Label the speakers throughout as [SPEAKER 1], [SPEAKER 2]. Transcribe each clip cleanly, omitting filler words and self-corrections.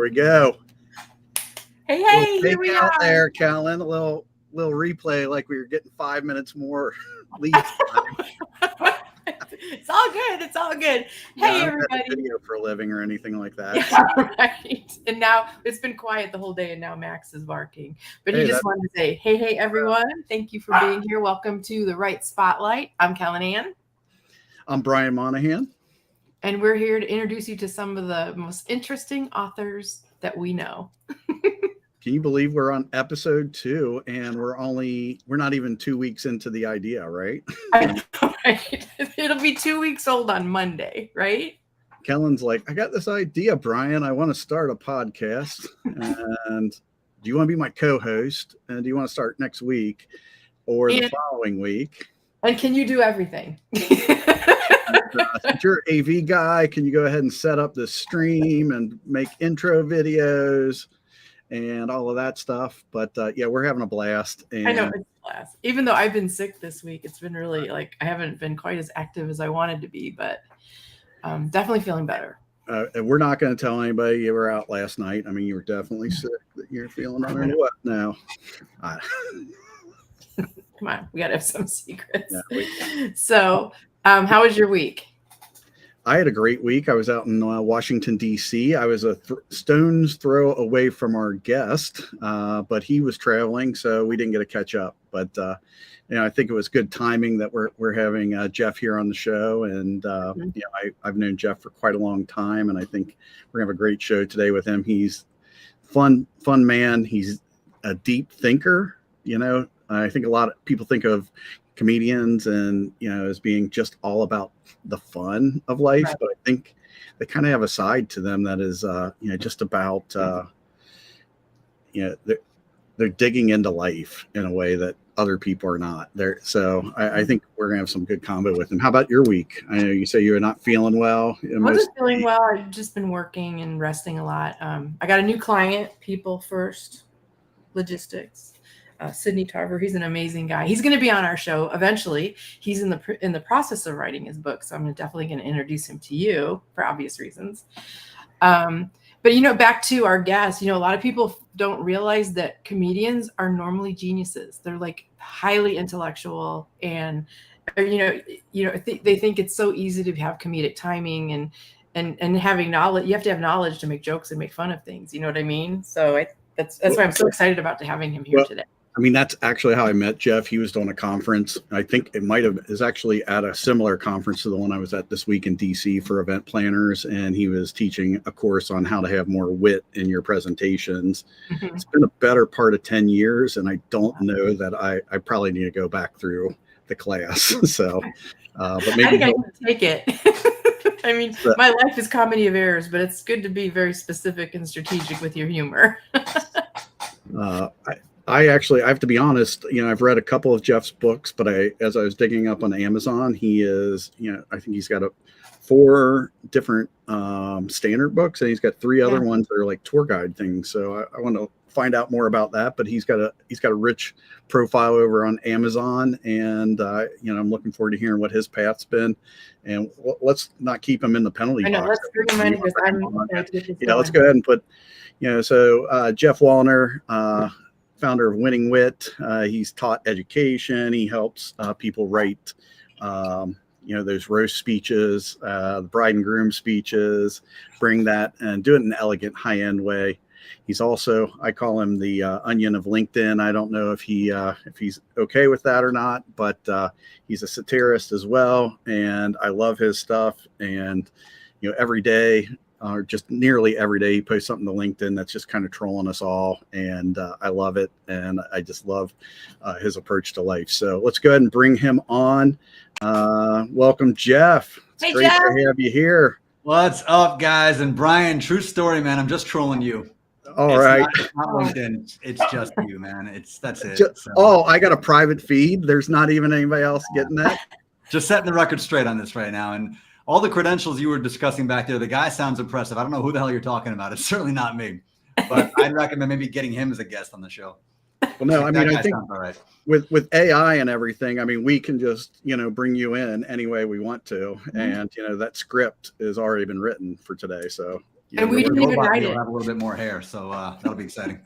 [SPEAKER 1] we go.
[SPEAKER 2] Hey, here we
[SPEAKER 1] out
[SPEAKER 2] are.
[SPEAKER 1] There, Kellen. A little replay, like we were getting 5 minutes more lead time.
[SPEAKER 2] It's all good. It's all good. Hey, everybody.
[SPEAKER 1] Video for a living or anything like that.
[SPEAKER 2] Yeah, right. And now it's been quiet the whole day, and now Max is barking. But he just wanted to say, hey, everyone. Thank you for being here. Welcome to the Right Spotlight. I'm Kellen.
[SPEAKER 1] I'm Brian Monahan. And
[SPEAKER 2] we're here to introduce you to some of the most interesting authors that we know.
[SPEAKER 1] Can you believe we're on episode 2 and we're not even 2 weeks into the idea, right?
[SPEAKER 2] I know, right? It'll be 2 weeks old on Monday, right?
[SPEAKER 1] Kellen's like, I got this idea, Brian. I want to start a podcast. And do you want to be my co-host? And do you want to start next week or the following week?
[SPEAKER 2] And can you do everything?
[SPEAKER 1] Since you're an AV guy, can you go ahead and set up the stream and make intro videos and all of that stuff? But yeah, we're having a blast. And
[SPEAKER 2] I know, it's a blast. Even though I've been sick this week, it's been really I haven't been quite as active as I wanted to be, but definitely feeling better.
[SPEAKER 1] And we're not going to tell anybody you were out last night. I mean, you were definitely sick, that you're feeling under what now.
[SPEAKER 2] Come on, we got to have some secrets.
[SPEAKER 1] Yeah,
[SPEAKER 2] so how was your week?
[SPEAKER 1] I had a great week. I was out in Washington, D.C. I was a stone's throw away from our guest, but he was traveling, so we didn't get to catch up. But I think it was good timing that we're having Geoff here on the show. And I've known Geoff for quite a long time, and I think we're gonna have a great show today with him. He's fun man. He's a deep thinker. I think a lot of people think of comedians and as being just all about the fun of life, right. But I think they kind of have a side to them that is just about they're digging into life in a way that other people are not there. So I think we're gonna have some good combo with him. How about your week? I know you say you're not feeling well.
[SPEAKER 2] I wasn't feeling well. I've just been working and resting a lot. I got a new client, People First Logistics. Sydney Tarver, he's an amazing guy. He's going to be on our show eventually. He's in the process of writing his book, so I'm definitely going to introduce him to you for obvious reasons. But back to our guest, a lot of people don't realize that comedians are normally geniuses. They're like highly intellectual, and they think it's so easy to have comedic timing and having knowledge. You have to have knowledge to make jokes and make fun of things. You know what I mean? So that's why I'm so excited about having him here today.
[SPEAKER 1] I mean, that's actually how I met Geoff. He was doing a conference. I think is actually at a similar conference to the one I was at this week in DC for event planners. And he was teaching a course on how to have more wit in your presentations. Mm-hmm. It's been a better part of 10 years. And I don't know that I probably need to go back through the class. So, but maybe
[SPEAKER 2] I think I can take it. I mean, my life is comedy of errors, but it's good to be very specific and strategic with your humor.
[SPEAKER 1] I have to be honest, I've read a couple of Geoff's books, but as I was digging up on Amazon, he is, I think he's got 4 different standard books, and he's got 3 other ones that are like tour guide things. So I want to find out more about that, but he's got a rich profile over on Amazon, and I'm looking forward to hearing what his path's been. And let's not keep him in the penalty box.
[SPEAKER 2] Let's bring him in because
[SPEAKER 1] let's go ahead and put, so Geoff Woliner, founder of Winning Wit. He's taught education. He helps people write, those roast speeches, the bride and groom speeches, bring that and do it in an elegant, high-end way. He's also, I call him the onion of LinkedIn. I don't know if he's okay with that or not, but he's a satirist as well. And I love his stuff. And, every day, or just nearly every day, he posts something to LinkedIn that's just kind of trolling us all. And I love it. And I just love his approach to life. So let's go ahead and bring him on. Welcome, Geoff. It's great
[SPEAKER 2] Geoff.
[SPEAKER 1] to have you here.
[SPEAKER 3] What's up, guys? And Brian, true story, man. I'm just trolling you.
[SPEAKER 1] All right.
[SPEAKER 3] Not LinkedIn. It's just you, man. That's it.
[SPEAKER 1] I got a private feed. There's not even anybody else getting that.
[SPEAKER 3] Just setting the record straight on this right now. And all the credentials you were discussing back there, the guy sounds impressive. I don't know who the hell you're talking about. It's certainly not me. But I'd recommend maybe getting him as a guest on the show.
[SPEAKER 1] Well, no, I think right. with AI and everything, I mean, we can just, bring you in any way we want to. Mm-hmm. And, that script has already been written for today. So,
[SPEAKER 2] And we didn't even write it.
[SPEAKER 3] You'll have a little bit more hair, so that'll be exciting.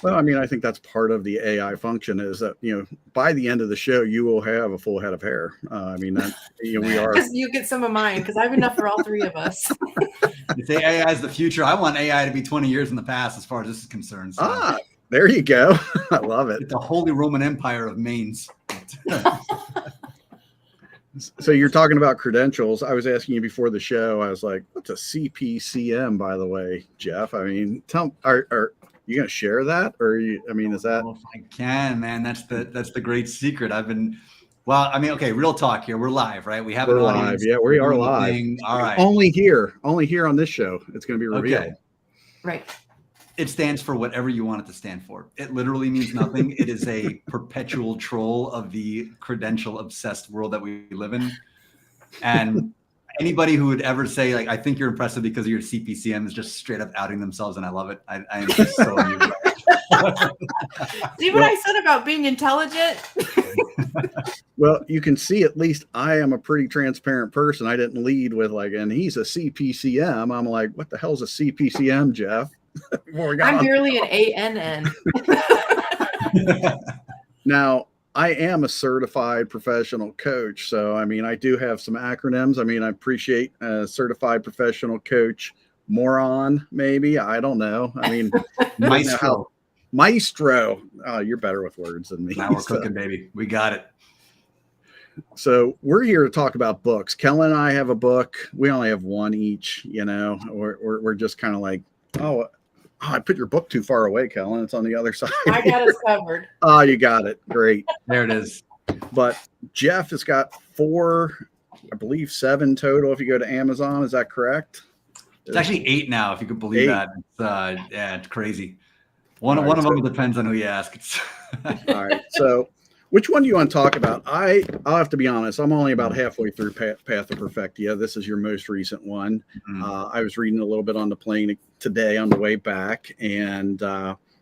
[SPEAKER 1] Well, I mean, I think that's part of the AI function is that, by the end of the show, you will have a full head of hair. I mean, that, we are.
[SPEAKER 2] You get some of mine because I have enough for all three of us.
[SPEAKER 3] You say AI is the future. I want AI to be 20 years in the past as far as this is concerned. So.
[SPEAKER 1] There you go. I love it.
[SPEAKER 3] It's the Holy Roman Empire of mains.
[SPEAKER 1] So you're talking about credentials. I was asking you before the show. I was like, "What's a CPCM?" By the way, Geoff. I mean, are you going to share that, or is that?
[SPEAKER 3] If I can, man, that's the great secret. Well, I mean, okay, real talk here. We're live, right? We have an audience.
[SPEAKER 1] Live. Yeah, we are live.
[SPEAKER 3] All right.
[SPEAKER 1] Only here on this show. It's going to be revealed.
[SPEAKER 3] Okay.
[SPEAKER 2] Right.
[SPEAKER 3] It stands for whatever you want it to stand for. It literally means nothing. It is a perpetual troll of the credential obsessed world that we live in. And anybody who would ever say, like, I think you're impressive because of your CPCM is just straight up outing themselves. And I love it. I am just so amused.
[SPEAKER 2] See what I said about being intelligent?
[SPEAKER 1] Well, you can see at least I am a pretty transparent person. I didn't lead with and he's a CPCM. I'm like, what the hell's a CPCM, Geoff?
[SPEAKER 2] I'm barely an ANN.
[SPEAKER 1] Now, I am a certified professional coach. So, I mean, I do have some acronyms. I mean, I appreciate certified professional coach, moron, maybe. I don't know. I mean, Maestro. Oh, you're better with words than me.
[SPEAKER 3] Now we're cooking, baby. We got it.
[SPEAKER 1] So we're here to talk about books. Kellen and I have a book. We only have one each, we're just kind of like, I put your book too far away, Kellen. It's on the other side.
[SPEAKER 2] I got us covered.
[SPEAKER 1] Oh, you got it. Great.
[SPEAKER 3] There it is.
[SPEAKER 1] But Geoff has got 4, I believe 7 total if you go to Amazon. Is that correct?
[SPEAKER 3] It's actually 8 now, if you could believe 8. That. It's crazy. One of them depends on who you ask.
[SPEAKER 1] All right. So which one do you want to talk about? I'll have to be honest. I'm only about halfway through Path of Perfectia. This is your most recent one. Mm-hmm. I was reading a little bit on the plane today on the way back, and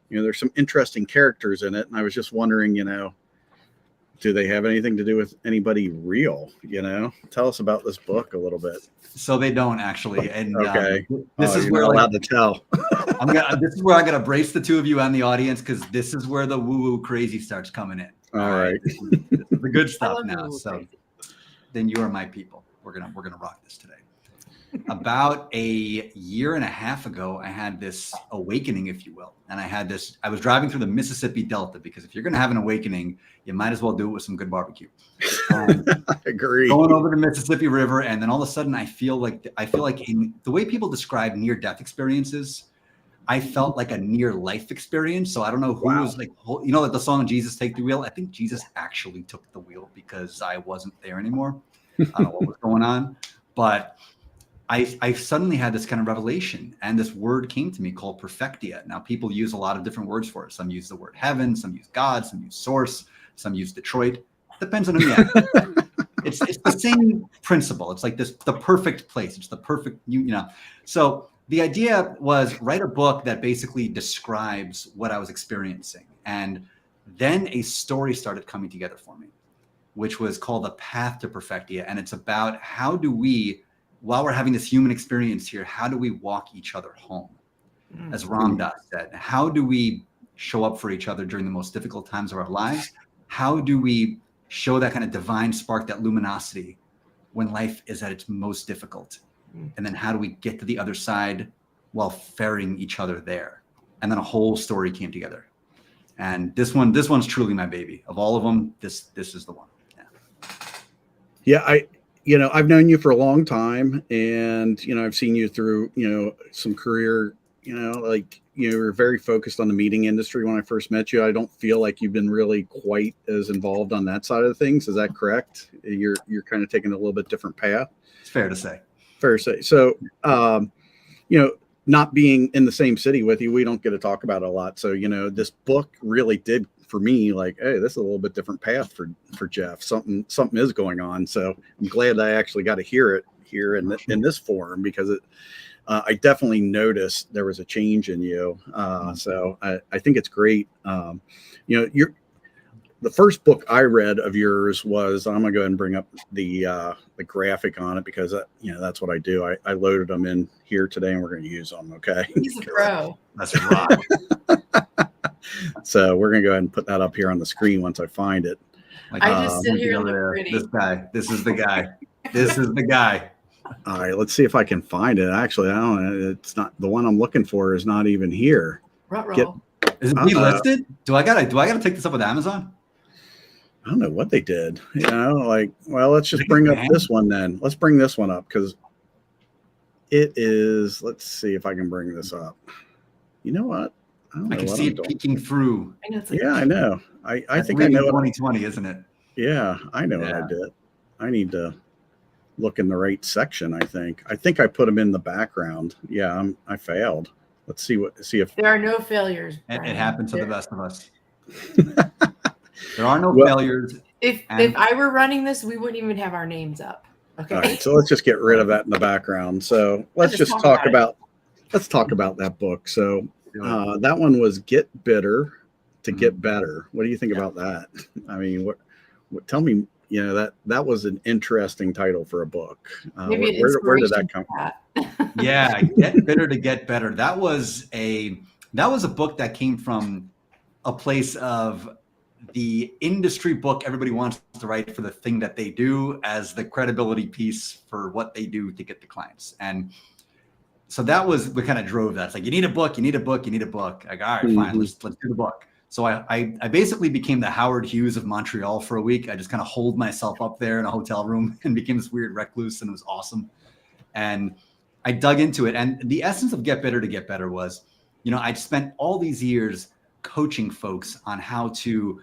[SPEAKER 1] there's some interesting characters in it. And I was just wondering, do they have anything to do with anybody real? Tell us about this book a little bit.
[SPEAKER 3] So they don't actually. And
[SPEAKER 1] okay,
[SPEAKER 3] this is
[SPEAKER 1] you're
[SPEAKER 3] where
[SPEAKER 1] not allowed to tell.
[SPEAKER 3] This is where I gotta brace the two of you and the audience, because this is where the woo-woo crazy starts coming in.
[SPEAKER 1] All right.
[SPEAKER 3] This is the good stuff now. So crazy. Then you are my people. We're gonna rock this today. About a year and a half ago, I had this awakening, if you will. And I was driving through the Mississippi Delta, because if you're going to have an awakening, you might as well do it with some good barbecue.
[SPEAKER 1] I agree.
[SPEAKER 3] Going over the Mississippi River. And then all of a sudden I feel like in the way people describe near-death experiences, I felt like a near life experience. So I don't know who was like the song Jesus Take the Wheel. I think Jesus actually took the wheel because I wasn't there anymore. I don't know what was going on, but I suddenly had this kind of revelation, and this word came to me called Perfectia. Now, people use a lot of different words for it. Some use the word heaven, some use God, some use source, some use Detroit. Depends on who you ask. It's the same principle. It's like the perfect place. It's the perfect, So the idea was write a book that basically describes what I was experiencing. And then a story started coming together for me, which was called The Path to Perfectia. And it's about how do we, while we're having this human experience here, how do we walk each other home? As Ram Dass said, how do we show up for each other during the most difficult times of our lives? How do we show that kind of divine spark, that luminosity when life is at its most difficult? And then how do we get to the other side while ferrying each other there? And then a whole story came together. And this one's truly my baby. Of all of them, this is the one.
[SPEAKER 1] Yeah, I've known you for a long time, and, I've seen you through, some career, you're very focused on the meeting industry when I first met you. I don't feel like you've been really quite as involved on that side of things. Is that correct? You're kind of taking a little bit different path.
[SPEAKER 3] It's fair to say.
[SPEAKER 1] So, not being in the same city with you, we don't get to talk about it a lot. So, this book really did for me, like, hey, this is a little bit different path for Geoff. Something is going on. So I'm glad I actually got to hear it here in this forum, because I definitely noticed there was a change in you. So I think it's great. the first book I read of yours was, I'm gonna go ahead and bring up the graphic on it because that's what I do. I loaded them in here today and we're going to use them. Okay.
[SPEAKER 2] He's a pro.
[SPEAKER 3] That's right.
[SPEAKER 1] So we're going to go ahead and put that up here on the screen once I find it.
[SPEAKER 2] I just sit here and look pretty.
[SPEAKER 3] This guy. This is the guy. This is the guy.
[SPEAKER 1] All right, let's see if I can find it. Actually, I don't know. It's not the one I'm looking for. Is not even here.
[SPEAKER 3] Is it delisted? Do I gotta take this up with Amazon?
[SPEAKER 1] I don't know what they did. Well, let's just bring up this one then. Let's bring this one up because it is. Let's see if I can bring this up. You know what?
[SPEAKER 3] I can see it peeking through.
[SPEAKER 1] I know. I think I know.
[SPEAKER 3] 2020, isn't it?
[SPEAKER 1] Yeah, I know what I did. I need to look in the right section. I think I put them in the background. Yeah, I failed. Let's see if
[SPEAKER 2] there are no failures.
[SPEAKER 3] It happened to the best of us. There are no failures.
[SPEAKER 2] If I were running this, we wouldn't even have our names up. Okay.
[SPEAKER 1] All right, so let's just get rid of that in the background. So let's just talk about that book. So that one was Get Bitter to Get Better. What do you think about that? I mean, what tell me, that was an interesting title for a book. Where did that come from?
[SPEAKER 3] Yeah, Get Bitter to Get Better. That was a book that came from a place of the industry book everybody wants to write for the thing that they do as the credibility piece for what they do to get the clients. And so that was what kind of drove that. It's like, you need a book. Like, all right, fine, let's do the book. So I basically became the Howard Hughes of Montreal for a week. I just kind of holed myself up there in a hotel room and became this weird recluse, and it was awesome. And I dug into it. And the essence of Get Bitter to Get Better was, I'd spent all these years coaching folks on how to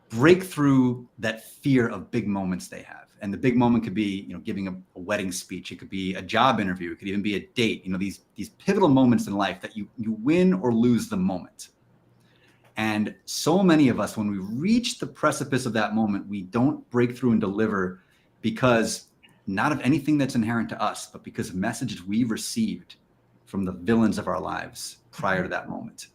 [SPEAKER 3] break through that fear of big moments they have. And the big moment could be, giving a wedding speech. It could be a job interview. It could even be a date. These pivotal moments in life that you win or lose the moment. And so many of us, when we reach the precipice of that moment, we don't break through and deliver because not of anything that's inherent to us, but because of messages we received from the villains of our lives prior to that moment.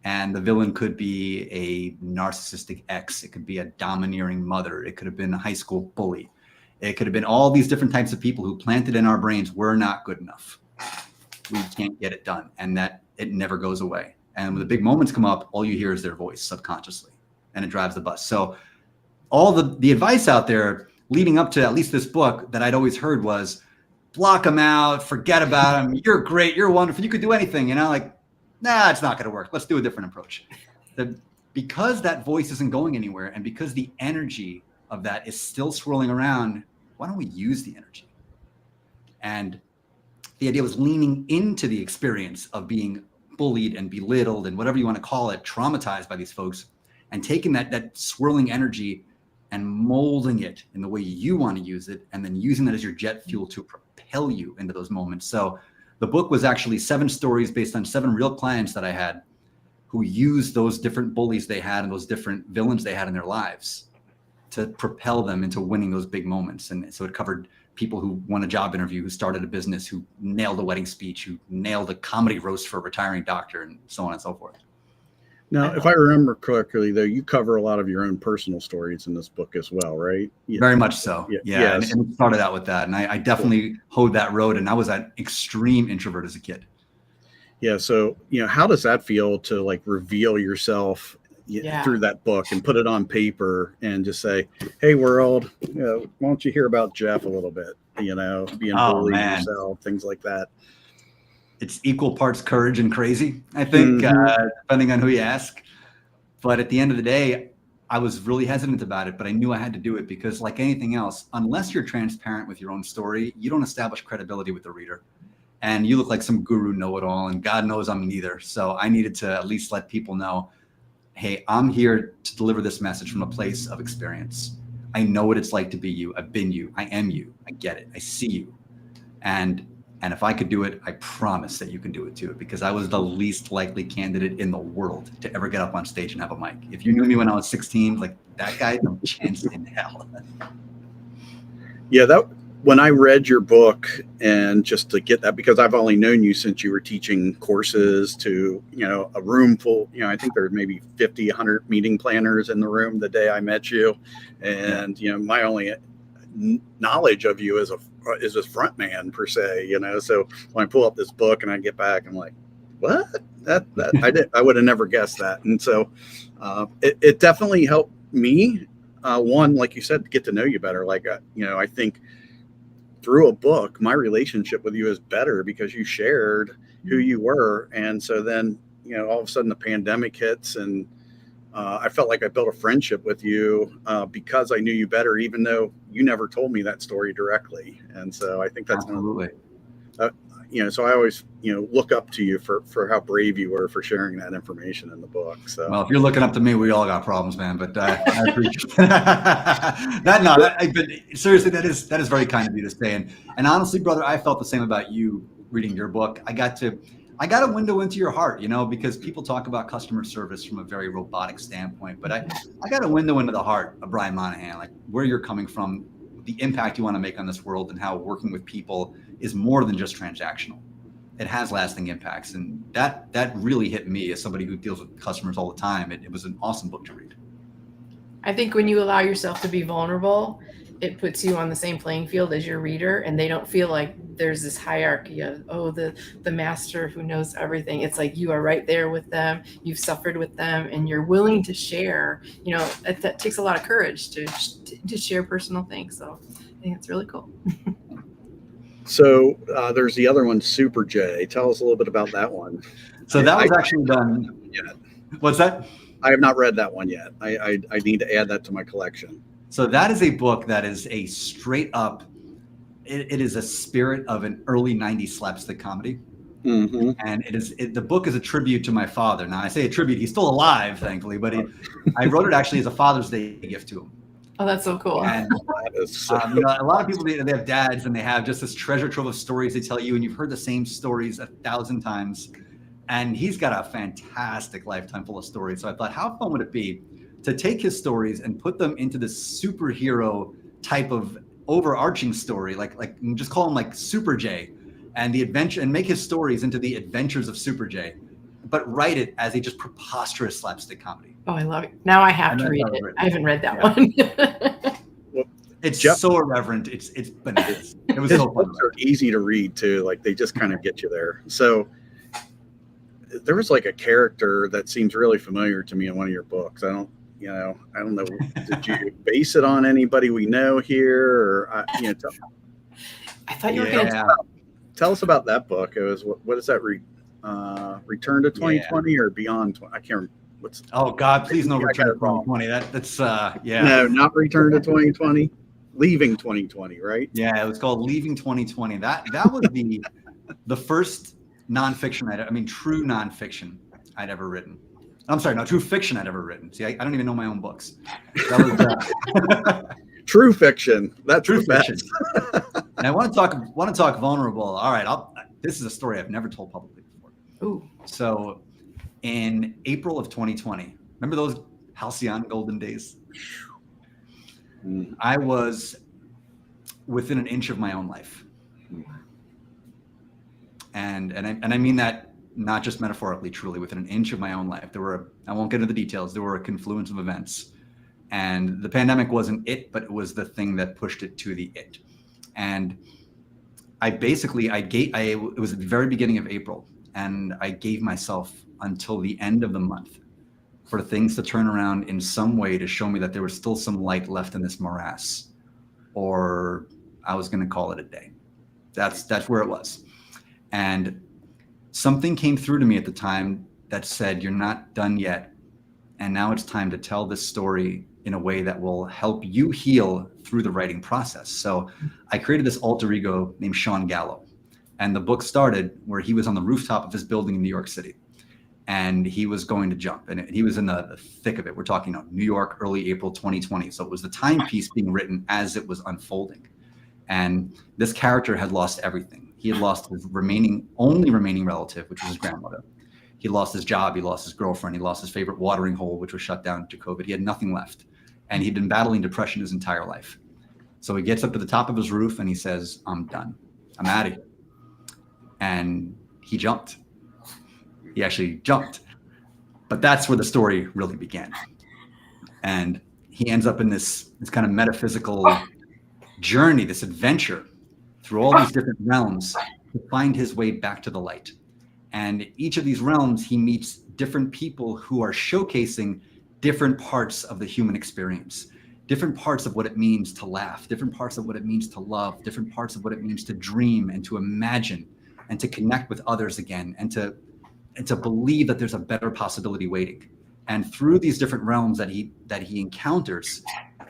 [SPEAKER 3] And the villain could be a narcissistic ex. It could be a domineering mother. It could have been a high school bully. It could have been all these different types of people who planted in our brains, we're not good enough. We can't get it done. And that it never goes away. And when the big moments come up, all you hear is their voice subconsciously. And it drives the bus. So all the advice out there leading up to at least this book that I'd always heard was block them out, forget about them. You're great. You're wonderful. You could do anything. Nah, it's not going to work. Let's do a different approach. Because that voice isn't going anywhere and because the energy of that is still swirling around, why don't we use the energy? And the idea was leaning into the experience of being bullied and belittled and whatever you want to call it, traumatized by these folks, and taking that swirling energy and molding it in the way you want to use it, and then using that as your jet fuel to propel you into those moments. So the book was actually 7 stories based on 7 real clients that I had who used those different bullies they had and those different villains they had in their lives to propel them into winning those big moments. And so it covered people who won a job interview, who started a business, who nailed a wedding speech, who nailed a comedy roast for a retiring doctor, and so on and so forth.
[SPEAKER 1] Now, if I remember correctly, though, you cover a lot of your own personal stories in this book as well, right? Yeah.
[SPEAKER 3] Very much so. Yeah.
[SPEAKER 1] Yes.
[SPEAKER 3] And it started out with that. And I definitely hoed that road. And I was an extreme introvert as a kid.
[SPEAKER 1] Yeah. So, how does that feel to reveal yourself through that book and put it on paper and just say, hey, world, why don't you hear about Geoff a little bit, being bullied yourself, things like that.
[SPEAKER 3] It's equal parts courage and crazy, I think, depending on who you ask. But at the end of the day, I was really hesitant about it, but I knew I had to do it because like anything else, unless you're transparent with your own story, you don't establish credibility with the reader. And you look like some guru know-it-all, and God knows I'm neither. So I needed to at least let people know, hey, I'm here to deliver this message from a place of experience. I know what it's like to be you. I've been you. I am you. I get it. I see you. And if I could do it, I promise that you can do it too, because I was the least likely candidate in the world to ever get up on stage and have a mic. If you knew me when I was 16, that guy, no chance in hell.
[SPEAKER 1] Yeah, when I read your book, and just to get that, because I've only known you since you were teaching courses to, a room full, I think there were maybe 50, 100 meeting planners in the room the day I met you. And, my only knowledge of you is a front man per se, so when I pull up this book and I get back, I'm like, what? That I would have never guessed that. And so it definitely helped me. One, like you said, to get to know you better. Like, I think through a book, my relationship with you is better because you shared who you were. And so then, all of a sudden the pandemic hits, and I felt like I built a friendship with you because I knew you better, even though you never told me that story directly. And so I think that's
[SPEAKER 3] absolutely.
[SPEAKER 1] So I always, look up to you for how brave you were for sharing that information in the book. So,
[SPEAKER 3] well, if you're looking up to me, we all got problems, man. But I appreciate that. No, but seriously, that is very kind of you to say. And honestly, brother, I felt the same about you reading your book. I got a window into your heart, because people talk about customer service from a very robotic standpoint, but I got a window into the heart of Brian Monahan, like where you're coming from, the impact you want to make on this world, and how working with people is more than just transactional. It has lasting impacts. And that really hit me as somebody who deals with customers all the time. It was an awesome book to read. I
[SPEAKER 2] think when you allow yourself to be vulnerable, it puts you on the same playing field as your reader, and they don't feel like there's this hierarchy of, the master who knows everything. It's like you are right there with them, you've suffered with them, and you're willing to share. That takes a lot of courage to share personal things. So I think it's really cool.
[SPEAKER 1] So there's the other one, Super J. Tell us a little bit about that one.
[SPEAKER 3] So that was actually done. What's that?
[SPEAKER 1] I have not read that one yet. I need to add that to my collection.
[SPEAKER 3] So that is a book that is a straight up, it is a spirit of an early 90s slapstick comedy. Mm-hmm. And the book is a tribute to my father. Now I say a tribute, he's still alive, thankfully, but I wrote it actually as a Father's Day gift to him.
[SPEAKER 2] Oh, that's so cool.
[SPEAKER 3] And a lot of people, they have dads and they have just this treasure trove of stories they tell you, and you've heard the same stories 1,000 times. And he's got a fantastic lifetime full of stories. So I thought, how fun would it be to take his stories and put them into this superhero type of overarching story, like just call him like Super J, and the adventure, and make his stories into the adventures of Super J, but write it as a just preposterous slapstick comedy.
[SPEAKER 2] Oh, I love it. Now I have to read it. I haven't read that one.
[SPEAKER 3] It's Geoff, so irreverent. It's bananas. It was so fun.
[SPEAKER 1] Books are easy to read too. Like they just kind of get you there. So there was like a character that seems really familiar to me in one of your books. I don't know. Did you base it on anybody we know here, or
[SPEAKER 2] I thought you were going to
[SPEAKER 1] tell us about that book. It was what is that? Return to 2020 or Beyond? I can't remember.
[SPEAKER 3] Oh God, please no Return to 2020. That's
[SPEAKER 1] No, not Return to 2020. Leaving 2020, right?
[SPEAKER 3] Yeah, it was called Leaving 2020. That was the first nonfiction true nonfiction I'd ever written. I'm sorry, no, true fiction I'd ever written. See, I don't even know my own books. That was
[SPEAKER 1] true fiction. That's
[SPEAKER 3] true fiction. And I want to talk vulnerable. All right, this is a story I've never told publicly before.
[SPEAKER 2] Ooh.
[SPEAKER 3] So, in April of 2020, remember those halcyon golden days? I was within an inch of my own life, and I mean that not just metaphorically, truly within an inch of my own life. I won't get into the details. There were a confluence of events, and the pandemic wasn't it, but it was the thing that pushed it to the it. And it was at the very beginning of April, and I gave myself until the end of the month for things to turn around in some way to show me that there was still some light left in this morass, or I was going to call it a day. That's where it was. And something came through to me at the time that said, you're not done yet. And now it's time to tell this story in a way that will help you heal through the writing process. So I created this alter ego named Sean Gallo. And the book started where he was on the rooftop of his building in New York City. And he was going to jump. And he was in the thick of it. We're talking New York, early April 2020. So it was the timepiece being written as it was unfolding. And this character had lost everything. He had lost his only remaining relative, which was his grandmother. He lost his job. He lost his girlfriend. He lost his favorite watering hole, which was shut down due to COVID. He had nothing left. And he'd been battling depression his entire life. So he gets up to the top of his roof and he says, I'm done. I'm out of here. And he jumped. He actually jumped. But that's where the story really began. And he ends up in this kind of metaphysical journey, this adventure through all these different realms to find his way back to the light. And each of these realms, he meets different people who are showcasing different parts of the human experience, different parts of what it means to laugh, different parts of what it means to love, different parts of what it means to dream and to imagine and to connect with others again, and to believe that there's a better possibility waiting. And through these different realms that he encounters,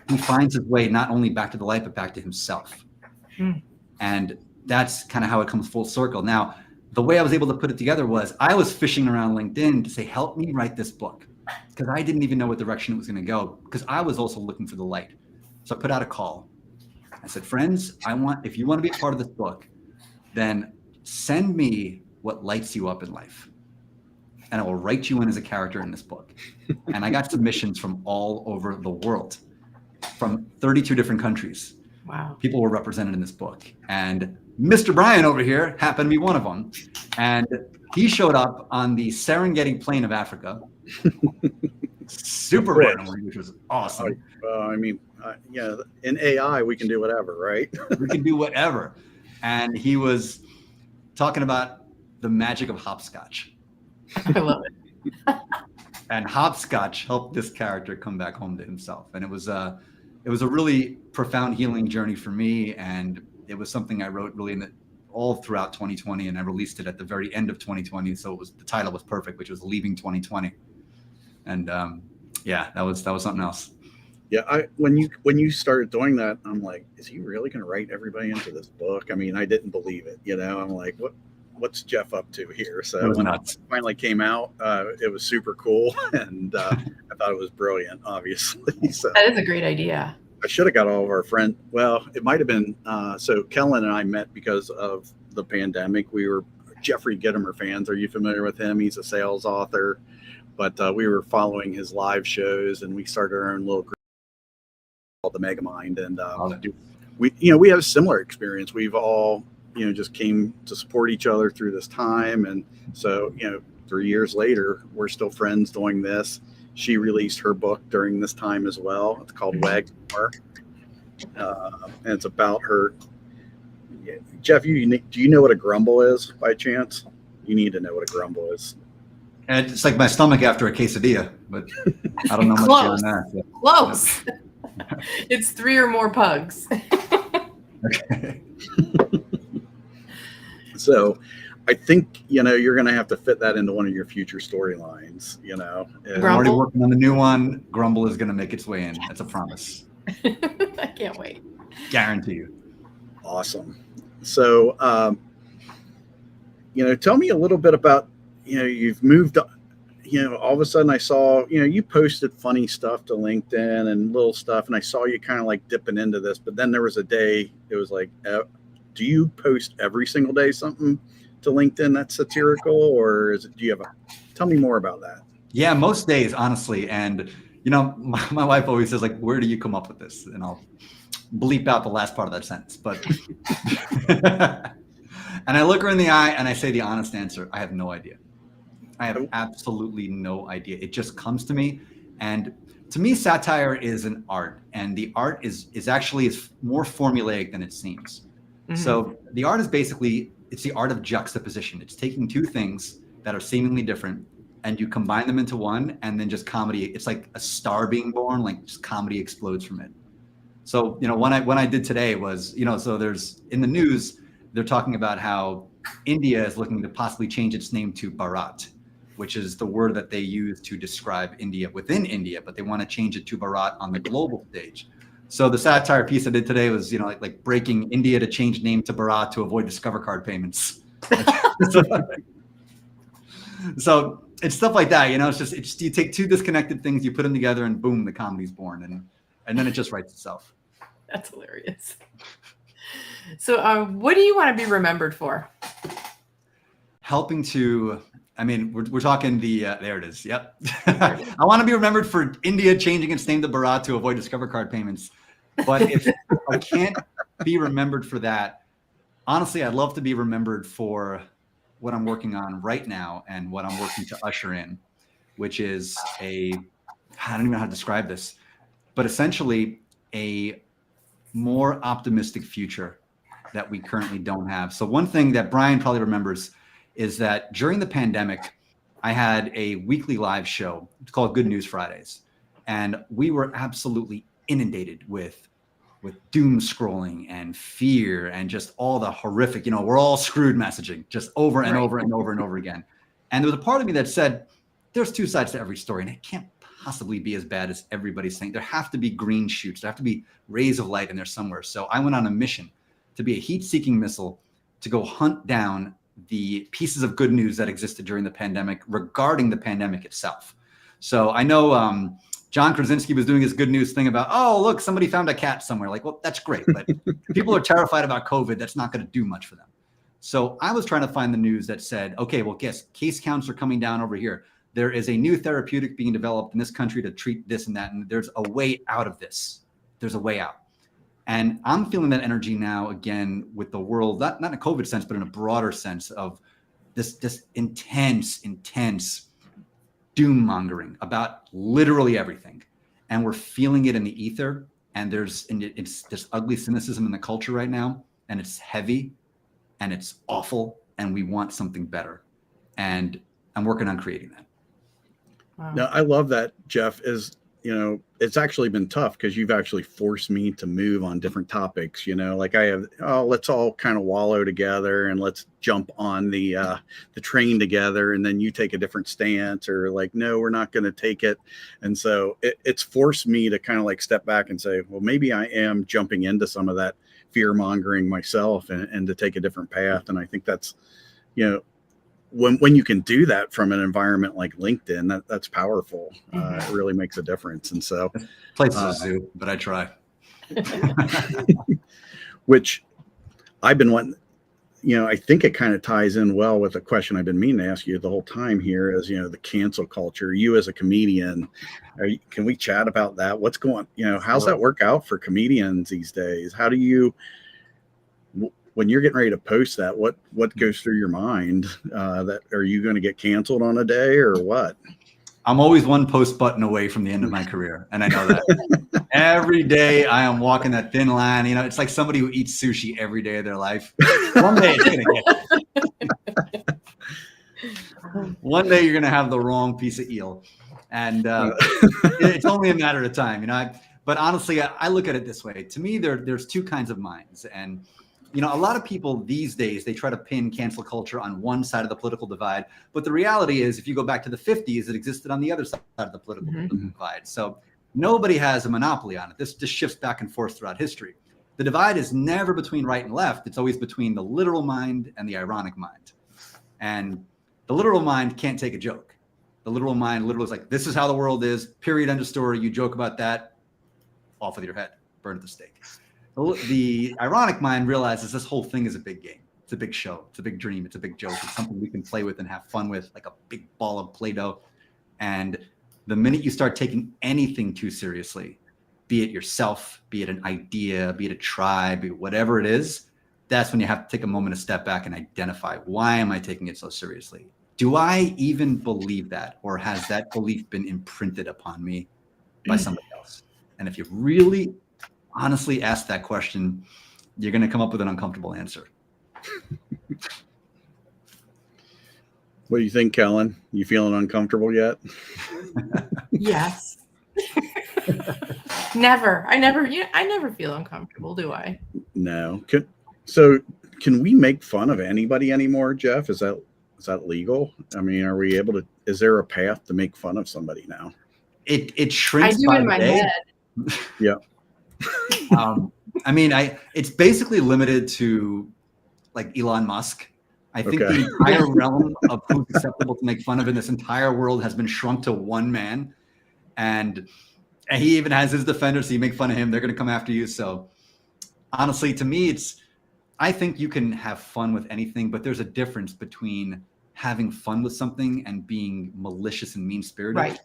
[SPEAKER 3] he finds his way not only back to the light, but back to himself. And that's kind of how it comes full circle. Now, the way I was able to put it together was I was fishing around LinkedIn to say, help me write this book, because I didn't even know what direction it was going to go, because I was also looking for the light. So I put out a call. I said, friends, if you want to be part of this book, then send me what lights you up in life, and I will write you in as a character in this book. And I got submissions from all over the world, from 32 different countries.
[SPEAKER 2] Wow. People
[SPEAKER 3] were represented in this book. And Mr. Brian over here happened to be one of them. And he showed up on the Serengeti plain of Africa. Super randomly, which was awesome.
[SPEAKER 1] Yeah, in AI, we can do whatever, right?
[SPEAKER 3] We can do whatever. And he was talking about the magic of hopscotch.
[SPEAKER 2] I love it.
[SPEAKER 3] And hopscotch helped this character come back home to himself. And it was a really profound healing journey for me. And it was something I wrote really all throughout 2020. And I released it at the very end of 2020. So the title was perfect, which was Leaving 2020. And that was something else.
[SPEAKER 1] Yeah, when you started doing that, I'm like, is he really going to write everybody into this book? I mean, I didn't believe it. I'm like, what's Geoff up to here? So when it finally came out, it was super cool, and I thought it was brilliant. Obviously, so
[SPEAKER 2] that is a great idea.
[SPEAKER 1] I should have got all of our friends. Well, it might have been. So Kellen and I met because of the pandemic. We were Jeffrey Gitomer fans. Are you familiar with him? He's a sales author, but we were following his live shows, and we started our own little group called the Megamind, and we have a similar experience. We've all just came to support each other through this time, and so 3 years later, we're still friends doing this. She released her book during this time as well. It's called Wags More, and it's about her. Geoff, do you know what a grumble is by chance? You need to know what a grumble is.
[SPEAKER 3] And it's like my stomach after a quesadilla, but I don't know much beyond that. So.
[SPEAKER 2] Close. It's 3 or more pugs.
[SPEAKER 3] Okay.
[SPEAKER 1] So I think, you're going to have to fit that into one of your future storylines,
[SPEAKER 3] I'm already working on the new one. Grumble is going to make its way in. That's a promise.
[SPEAKER 2] I can't wait.
[SPEAKER 3] Guarantee you.
[SPEAKER 1] Awesome. So, tell me a little bit about, you've moved, all of a sudden I saw, you posted funny stuff to LinkedIn and little stuff, and I saw you kind of like dipping into this, but then there was a day, it was like, do you post every single day something to LinkedIn that's satirical, or tell me more about that?
[SPEAKER 3] Yeah, most days, honestly. And, my wife always says, like, where do you come up with this? And I'll bleep out the last part of that sentence. But, and I look her in the eye and I say the honest answer. I have no idea. I have absolutely no idea. It just comes to me. And to me, satire is an art, and the art is more formulaic than it seems. Mm-hmm. So the art is it's the art of juxtaposition. It's taking two things that are seemingly different and you combine them into one, and then just comedy. It's like a star being born, like just comedy explodes from it. So, when I did today was, so there's in the news, they're talking about how India is looking to possibly change its name to Bharat, which is the word that they use to describe India within India, but they want to change it to Bharat on the global stage. So the satire piece I did today was, like breaking India to change name to Bharat to avoid Discover card payments. So it's stuff like that, it's just you take two disconnected things, you put them together, and boom, the comedy's born, and then it just writes itself.
[SPEAKER 2] That's hilarious. So what do you want to be remembered for?
[SPEAKER 3] Helping to, we're talking there it is. Yep. I want to be remembered for India changing its name to Bharat to avoid Discover card payments. But if I can't be remembered for that, honestly, I'd love to be remembered for what I'm working on right now and what I'm working to usher in, which is I don't even know how to describe this, but essentially a more optimistic future that we currently don't have. So one thing that Brian probably remembers is that during the pandemic, I had a weekly live show. It's called Good News Fridays. And we were absolutely inundated with doom scrolling and fear and just all the horrific, we're all screwed messaging just over and over and over and over again. And there was a part of me that said, there's two sides to every story, and it can't possibly be as bad as everybody's saying. There have to be green shoots. There have to be rays of light in there somewhere. So I went on a mission to be a heat-seeking missile to go hunt down the pieces of good news that existed during the pandemic regarding the pandemic itself. So I know John Krasinski was doing his good news thing about, oh, look, somebody found a cat somewhere. Like, well, that's great. But people are terrified about COVID. That's not going to do much for them. So I was trying to find the news that said, okay, well, guess case counts are coming down over here. There is a new therapeutic being developed in this country to treat this and that. And there's a way out of this. There's a way out. And I'm feeling that energy now again with the world, not in a COVID sense, but in a broader sense of this intense doom mongering about literally everything. And we're feeling it in the ether. And it's this ugly cynicism in the culture right now. And it's heavy and it's awful. And we want something better. And I'm working on creating that.
[SPEAKER 2] Wow.
[SPEAKER 1] No, I love that, Geoff. It's actually been tough because you've actually forced me to move on different topics. Like I have, let's all kind of wallow together and let's jump on the train together. And then you take a different stance, or like, no, we're not going to take it. And so it's forced me to kind of like step back and say, well, maybe I am jumping into some of that fear mongering myself and to take a different path. And I think that's, when you can do that from an environment like LinkedIn, that's powerful. It really makes a difference. And so
[SPEAKER 3] place is a zoo, but I try.
[SPEAKER 1] Which I've been wanting, I think it kind of ties in well with a question I've been meaning to ask you the whole time here is, the cancel culture. You as a comedian, can we chat about that? What's going, how's that work out for comedians these days? How do you, when you're getting ready to post that, what goes through your mind? That are you going to get canceled on a day or what?
[SPEAKER 3] I'm always one post button away from the end of my career, and I know that. Every day I am walking that thin line. It's like somebody who eats sushi every day of their life. One day it's gonna get you. One day you're gonna have the wrong piece of eel, and it's only a matter of time. But honestly, I look at it this way. To me, there's two kinds of minds, and a lot of people these days, they try to pin cancel culture on one side of the political divide. But the reality is, if you go back to the 50s, it existed on the other side of the political divide. So nobody has a monopoly on it. This just shifts back and forth throughout history. The divide is never between right and left. It's always between the literal mind and the ironic mind. And the literal mind can't take a joke. The literal mind literally is like, this is how the world is, period, end of story. You joke about that, off with your head, burn at the stake. The ironic mind realizes this whole thing is a big game. It's a big show. It's a big dream. It's a big joke. It's something we can play with and have fun with, like a big ball of Play-Doh. And the minute you start taking anything too seriously, be it yourself, be it an idea, be it a tribe, be it whatever it is, that's when you have to take a moment to step back and identify, why am I taking it so seriously? Do I even believe that? Or has that belief been imprinted upon me by somebody else? And if you really honestly ask that question, you're going to come up with an uncomfortable answer.
[SPEAKER 1] What do you think, Kellen? You feeling uncomfortable yet?
[SPEAKER 2] Yes. Never. I never feel uncomfortable, do I?
[SPEAKER 1] No. Can we make fun of anybody anymore, Geoff? Is that legal? I mean, are we able to? Is there a path to make fun of somebody now?
[SPEAKER 3] It shrinks.
[SPEAKER 2] I do in my head.
[SPEAKER 1] Yeah.
[SPEAKER 3] It's basically limited to like Elon Musk. I think the entire realm of who's acceptable to make fun of in this entire world has been shrunk to one man. And he even has his defenders. So you make fun of him, they're going to come after you. So honestly, to me, I think you can have fun with anything, but there's a difference between having fun with something and being malicious and mean-spirited.
[SPEAKER 2] Right.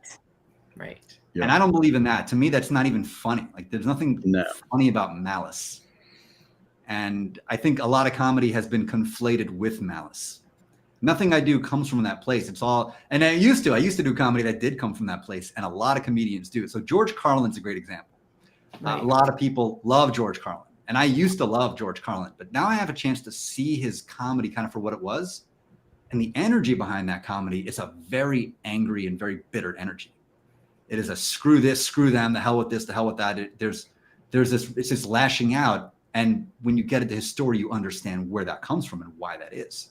[SPEAKER 2] Right.
[SPEAKER 1] Yeah.
[SPEAKER 3] And I don't believe in that. To me, that's not even funny. Like there's nothing funny about malice. And I think a lot of comedy has been conflated with malice. Nothing I do comes from that place. It's all, and I used to do comedy that did come from that place. And a lot of comedians do. So George Carlin's a great example.
[SPEAKER 2] Right.
[SPEAKER 3] A lot of people love George Carlin. And I used to love George Carlin, but now I have a chance to see his comedy kind of for what it was. And the energy behind that comedy is a very angry and very bitter energy. It is a screw this, screw them, the hell with this, the hell with that. There's this, it's just lashing out. And when you get into his story, you understand where that comes from and why that is.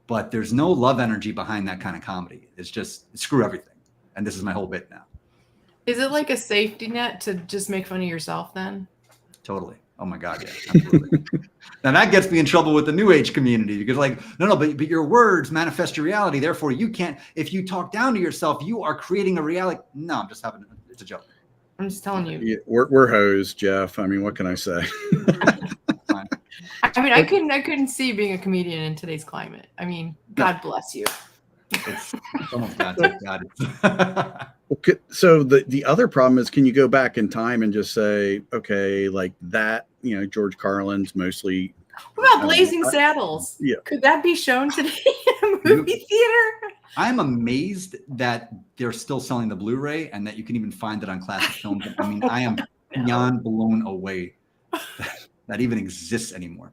[SPEAKER 3] But there's no love energy behind that kind of comedy. It's just screw everything. And this is my whole bit now.
[SPEAKER 2] Is it like a safety net to just make fun of yourself then?
[SPEAKER 3] Totally. Oh my God, yeah, absolutely. Now that gets me in trouble with the New Age community because like, no, but your words manifest your reality. Therefore, you can't, if you talk down to yourself, you are creating a reality. No, I'm just having, it's a joke.
[SPEAKER 2] I'm just telling you.
[SPEAKER 1] Yeah, we're hosed, Geoff. I mean, what can I say?
[SPEAKER 2] I mean, I couldn't see being a comedian in today's climate. I mean, God bless you.
[SPEAKER 3] It's almost God.
[SPEAKER 1] Okay, so the other problem is, can you go back in time and just say, okay, like that, George Carlin's mostly.
[SPEAKER 2] What about Blazing Saddles?
[SPEAKER 1] Yeah.
[SPEAKER 2] Could that be shown today in a movie theater?
[SPEAKER 3] I'm amazed that they're still selling the Blu-ray and that you can even find it on classic films. I mean, I am beyond blown away that even exists anymore.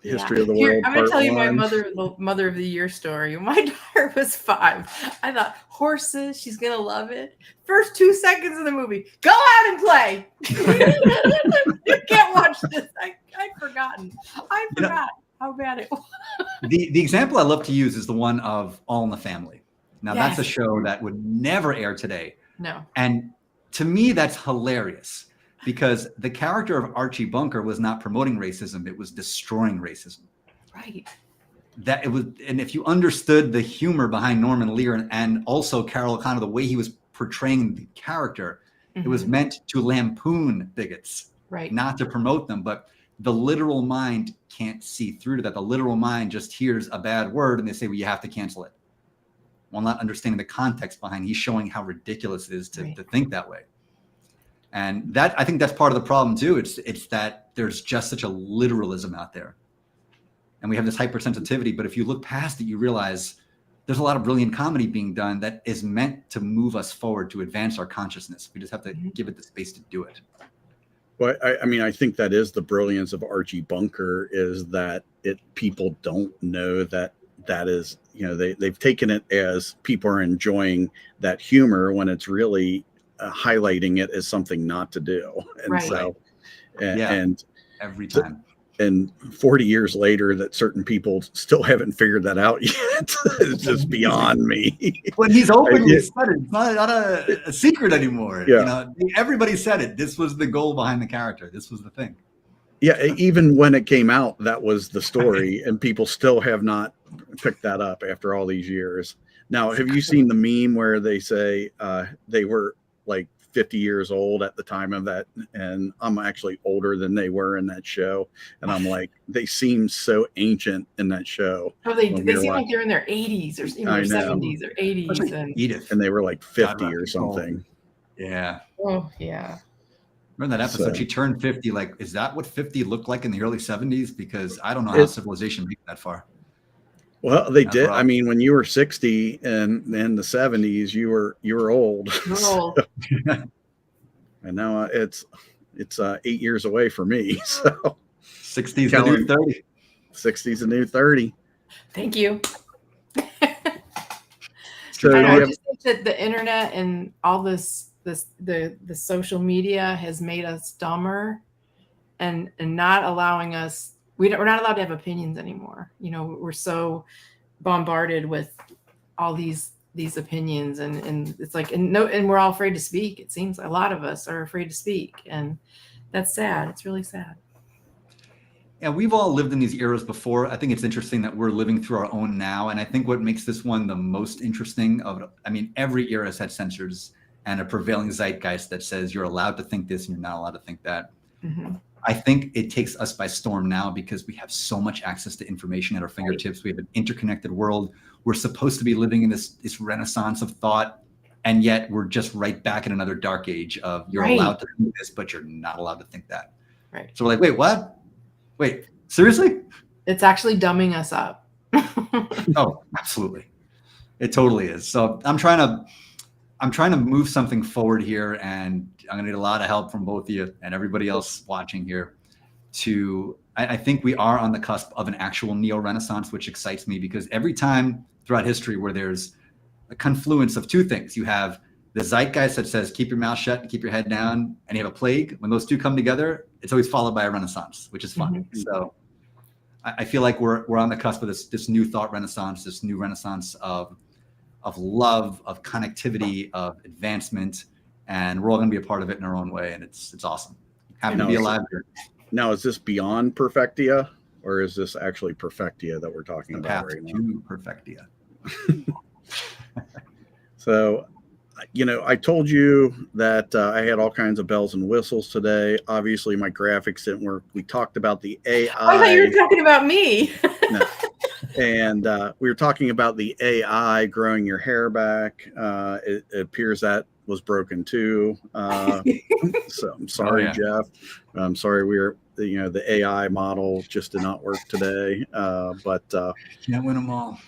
[SPEAKER 1] History of the world.
[SPEAKER 2] I'm going to tell you my mother of the year story. When my daughter was 5, I thought, horses, she's going to love it. First 2 seconds of the movie, go out and play. You can't watch this. I'd forgotten. I forgot how bad it was.
[SPEAKER 3] The example I love to use is the one of All in the Family. Now, that's a show that would never air today.
[SPEAKER 2] No.
[SPEAKER 3] And to me, that's hilarious. Because the character of Archie Bunker was not promoting racism, it was destroying racism.
[SPEAKER 2] Right.
[SPEAKER 3] That it was, and if you understood the humor behind Norman Lear and also Carol O'Connor, the way he was portraying the character, it was meant to lampoon bigots,
[SPEAKER 2] right?
[SPEAKER 3] Not to promote them. But the literal mind can't see through to that. The literal mind just hears a bad word and they say, well, you have to cancel it. While not understanding the context behind, he's showing how ridiculous it is to think that way. And that, I think that's part of the problem too. It's that there's just such a literalism out there. And we have this hypersensitivity, but if you look past it, you realize there's a lot of brilliant comedy being done that is meant to move us forward, to advance our consciousness. We just have to give it the space to do it.
[SPEAKER 1] Well, I mean, I think that is the brilliance of Archie Bunker, is that people don't know that is, they've taken it as people are enjoying that humor when it's really highlighting it as something not to do. And so, and
[SPEAKER 3] every time.
[SPEAKER 1] And 40 years later, that certain people still haven't figured that out yet. It's just beyond me.
[SPEAKER 3] When he's openly said it, it's not a secret anymore.
[SPEAKER 1] Yeah.
[SPEAKER 3] Everybody said it. This was the goal behind the character. This was the thing.
[SPEAKER 1] Yeah, even when it came out, that was the story, and people still have not picked that up after all these years. Now, have you seen the meme where they say they were like 50 years old at the time of that, and I'm actually older than they were in that show, and I'm like, they seem so ancient in that show.
[SPEAKER 2] Oh, they seem like they're in their 80s or even their 70s or 80s,
[SPEAKER 3] and Edith,
[SPEAKER 1] and they were like 50 or something.
[SPEAKER 3] Yeah.
[SPEAKER 2] Oh yeah.
[SPEAKER 3] Remember that episode? She turned 50. Like, is that what 50 looked like in the early 70s? Because I don't know how civilization made that far.
[SPEAKER 1] Well, they did. I mean, when you were 60 and in the 70s, you were old.
[SPEAKER 2] You're old.
[SPEAKER 1] And now it's 8 years away for me. So
[SPEAKER 3] 60's the new 30.
[SPEAKER 1] 60's the new 30.
[SPEAKER 2] Thank you.
[SPEAKER 1] So
[SPEAKER 2] I just think that the internet and all the social media has made us dumber and not allowing us. We're not allowed to have opinions anymore. We're so bombarded with all these opinions, and it's like, and we're all afraid to speak. It seems a lot of us are afraid to speak, and that's sad. It's really sad.
[SPEAKER 3] Yeah, we've all lived in these eras before. I think it's interesting that we're living through our own now, and I think what makes this one the most interesting every era has had censors and a prevailing zeitgeist that says you're allowed to think this and you're not allowed to think that. Mm-hmm. I think it takes us by storm now because we have so much access to information at our fingertips. We have an interconnected world. We're supposed to be living in this renaissance of thought. And yet we're just right back in another dark age of you're
[SPEAKER 2] Right.
[SPEAKER 3] allowed to think this, but you're not allowed to think that.
[SPEAKER 2] Right.
[SPEAKER 3] So we're like, wait, what? Wait, seriously?
[SPEAKER 2] It's actually dumbing us up.
[SPEAKER 3] Oh, absolutely. It totally is. So I'm trying to move something forward here, and I'm gonna need a lot of help from both of you and everybody else watching here. I think we are on the cusp of an actual neo-Renaissance, which excites me because every time throughout history where there's a confluence of two things, you have the zeitgeist that says keep your mouth shut and keep your head down, and you have a plague. When those two come together, it's always followed by a Renaissance, which is fun.
[SPEAKER 2] Mm-hmm.
[SPEAKER 3] So I feel like we're on the cusp of this new thought Renaissance, this new Renaissance of love, of connectivity, of advancement, and we're all going to be a part of it in our own way, and it's awesome. Happy to be alive here.
[SPEAKER 1] Now, is this beyond Perfectia, or is this actually Perfectia that we're talking about right now?
[SPEAKER 3] To Perfectia.
[SPEAKER 1] So, I told you that I had all kinds of bells and whistles today. Obviously, my graphics didn't work. We talked about the AI.
[SPEAKER 2] I thought you were talking about me.
[SPEAKER 1] No. And we were talking about the AI growing your hair back. It appears that was broken too. So I'm sorry, Geoff. I'm sorry the AI model just did not work today. But
[SPEAKER 3] can't win them all.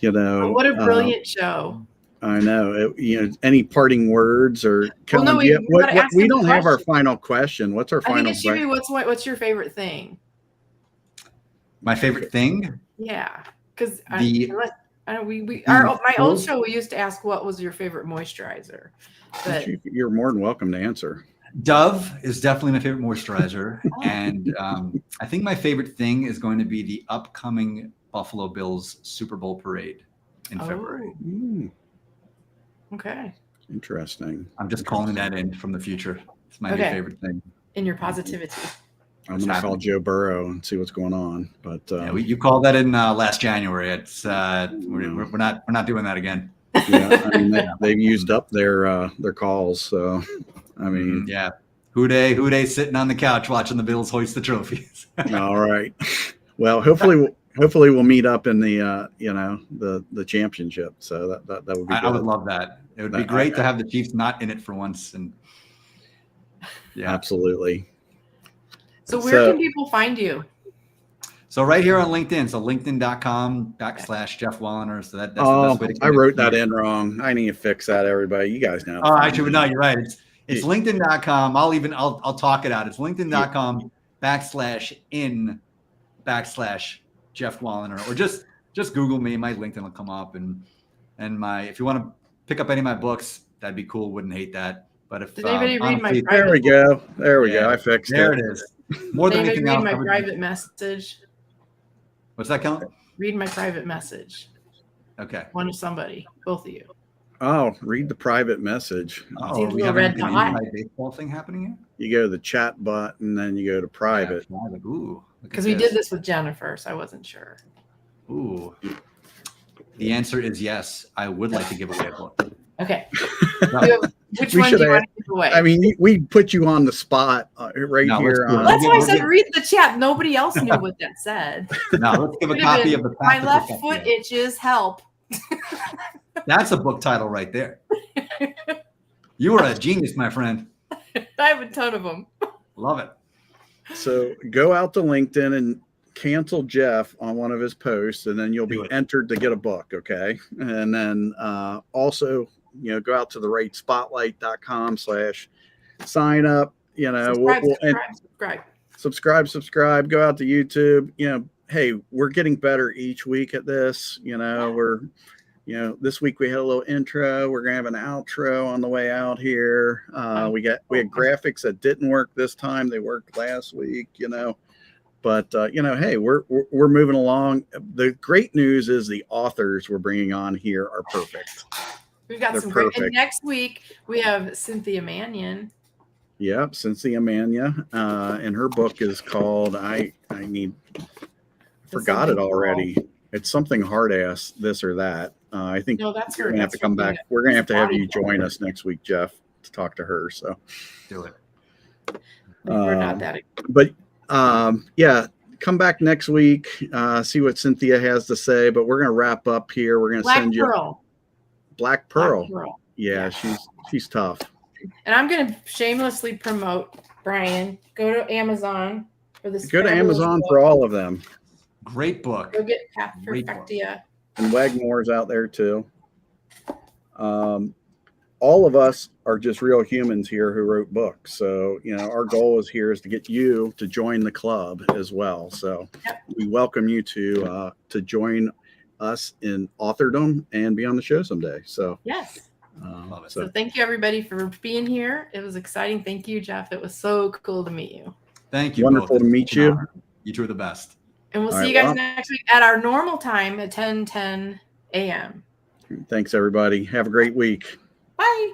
[SPEAKER 2] What a brilliant show.
[SPEAKER 1] I know. Any parting words or Kellen?
[SPEAKER 2] Well, no,
[SPEAKER 1] we don't have our final question. What's our final question?
[SPEAKER 2] What's your favorite thing?
[SPEAKER 3] My favorite thing?
[SPEAKER 2] Yeah, because my old show we used to ask what was your favorite moisturizer. But
[SPEAKER 1] you're more than welcome to answer.
[SPEAKER 3] Dove is definitely my favorite moisturizer, and I think my favorite thing is going to be the upcoming Buffalo Bills Super Bowl parade in February.
[SPEAKER 2] Okay.
[SPEAKER 1] Interesting.
[SPEAKER 3] I'm just calling that in from the future. It's my new favorite thing.
[SPEAKER 2] In your positivity.
[SPEAKER 1] I'm going to call Joe Burrow and see what's going on. But
[SPEAKER 3] you called that in last January. It's we're not doing that again.
[SPEAKER 1] Yeah, I mean they've used up their calls. So I mean,
[SPEAKER 3] yeah, who day sitting on the couch watching the Bills hoist the trophies.
[SPEAKER 1] All right. Well, hopefully we'll meet up in the the championship. So that would be good.
[SPEAKER 3] I would love that. It would be great to have the Chiefs not in it for once. And
[SPEAKER 1] yeah, absolutely.
[SPEAKER 2] So where can people find you?
[SPEAKER 3] So right here on LinkedIn. So linkedin.com/Geoff Woliner. So that's the best way to
[SPEAKER 1] I wrote that in wrong. I need to fix that, everybody. You guys know.
[SPEAKER 3] Oh, actually, no, you're right. It's linkedin.com. I'll talk it out. It's linkedin.com/in/Geoff Woliner, or just Google me. My LinkedIn will come up, and if you want to pick up any of my books, that'd be cool. Wouldn't hate that. But if
[SPEAKER 2] did anybody read my private
[SPEAKER 1] there we go. There we go. I fixed it.
[SPEAKER 3] There it is. More than anything else.
[SPEAKER 2] Read my private message.
[SPEAKER 3] What's that, Kellen?
[SPEAKER 2] Read my private message.
[SPEAKER 3] Okay.
[SPEAKER 2] One of somebody, both of you.
[SPEAKER 1] Oh, read the private message.
[SPEAKER 3] Oh, we have a baseball thing happening here?
[SPEAKER 1] You go to the chat button, then you go to private.
[SPEAKER 3] Yeah, ooh.
[SPEAKER 2] Because we did this with Jennifer, so I wasn't sure.
[SPEAKER 3] Ooh. The answer is yes. I would like to give away a book.
[SPEAKER 2] Okay. Which one do you want to give away?
[SPEAKER 1] I mean, we put you on the spot here.
[SPEAKER 2] That's why I said read the chat. Nobody else knew what that said.
[SPEAKER 3] No, let's give a copy of the
[SPEAKER 2] My left foot itches. Help.
[SPEAKER 3] That's a book title right there. You are a genius, my friend.
[SPEAKER 2] I have a ton of them.
[SPEAKER 3] Love it.
[SPEAKER 1] So go out to LinkedIn and cancel Geoff on one of his posts, and then you'll be entered to get a book. Okay. And then also, go out to the right spotlight.com/sign up. Subscribe. Go out to YouTube. Hey, we're getting better each week at this. This week we had a little intro. We're gonna have an outro on the way out here. We had graphics that didn't work this time. They worked last week. But hey, we're moving along. The great news is the authors we're bringing on here are perfect.
[SPEAKER 2] We've got some great. And next week we have Cynthia Mannion.
[SPEAKER 1] Yep, Cynthia Mannion, and her book is called forgot it already. It's something hard ass this or that. I think
[SPEAKER 2] that's
[SPEAKER 1] we're gonna have to come back. We're gonna have to have you join us next week, Geoff, to talk to her. So
[SPEAKER 3] do it.
[SPEAKER 2] We're not that.
[SPEAKER 1] But come back next week. See what Cynthia has to say. But we're gonna wrap up here. We're gonna send you
[SPEAKER 2] Pearl.
[SPEAKER 1] Black Pearl. Yeah, she's tough.
[SPEAKER 2] And I'm going to shamelessly promote, Brian. Go to Amazon for this.
[SPEAKER 1] Go to Amazon
[SPEAKER 2] book.
[SPEAKER 1] for all of them.
[SPEAKER 3] Great book.
[SPEAKER 2] Go get
[SPEAKER 3] Great book.
[SPEAKER 2] Perfectia.
[SPEAKER 1] And Wagmore's out there too. All of us are just real humans here who wrote books. So, our goal is to get you to join the club as well. So we welcome you to join us in authordom and be on the show someday. So
[SPEAKER 2] yes.
[SPEAKER 3] Love it.
[SPEAKER 2] So thank you everybody for being here. It was exciting. Thank you, Geoff. It was so cool to meet you.
[SPEAKER 3] Thank you.
[SPEAKER 1] Wonderful
[SPEAKER 3] both.
[SPEAKER 1] to meet you.
[SPEAKER 3] You two are the best.
[SPEAKER 2] And we'll
[SPEAKER 1] All
[SPEAKER 2] see
[SPEAKER 1] right,
[SPEAKER 2] you guys next week at our normal time at 10:10 a.m.
[SPEAKER 1] Thanks, everybody. Have a great week.
[SPEAKER 2] Bye.